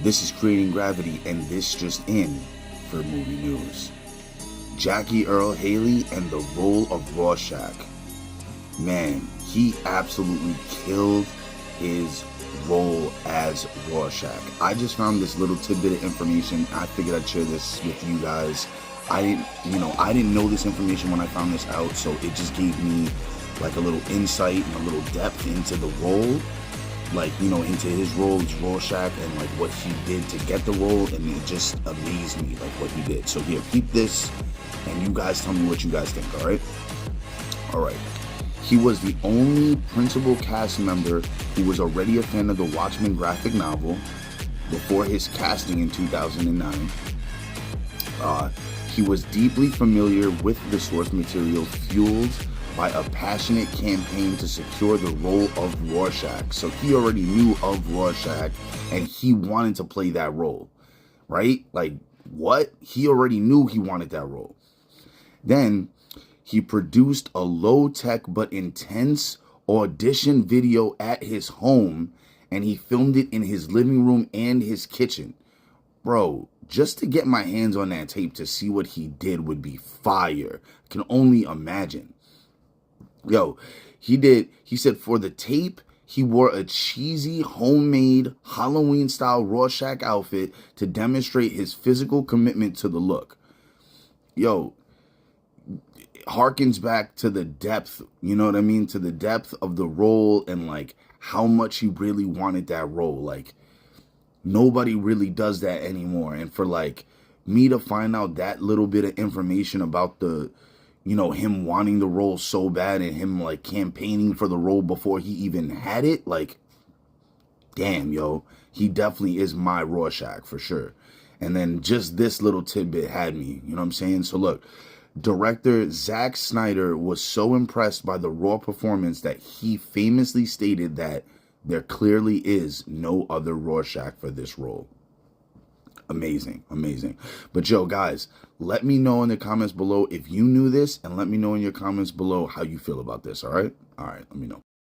This is Creating Gravity, and this just in for movie news. Earle Haley and the role of Rorschach. Man, he absolutely killed his role as Rorschach. I just found this little tidbit of information. I figured I'd share this with you guys. I didn't know this information when I found this out, so it just gave me like a little insight and a little depth into the role, into his role as Rorschach and like what he did to get the role, and it just amazed me like what he did. So here, keep this, and you guys tell me what you guys think. All right. He was the only principal cast member who was already a fan of the Watchmen graphic novel before his casting in 2009. He was deeply familiar with the source material, fueled by a passionate campaign to secure the role of Rorschach. So he already knew of Rorschach and he wanted to play that role, right? Like, what? He already knew he wanted that role. Then he produced a low-tech but intense audition video at his home, and he filmed it in his living room and his kitchen. Bro, just to get my hands on that tape to see what he did would be fire. I can only imagine. Yo, he said for the tape, he wore a cheesy, homemade, Halloween-style Rorschach outfit to demonstrate his physical commitment to the look. Yo, harkens back to the depth, you know what I mean? To the depth of the role and like how much he really wanted that role. Like, nobody really does that anymore. And for like me to find out that little bit of information about the, him wanting the role so bad and him like campaigning for the role before he even had it, like, damn, yo, he definitely is my Rorschach for sure. And then just this little tidbit had me, you know what I'm saying? So look, director Zack Snyder was so impressed by the raw performance that he famously stated that there clearly is no other Rorschach for this role. Amazing, amazing. But yo, guys, let me know in the comments below if you knew this, and let me know in your comments below how you feel about this, all right? All right, let me know.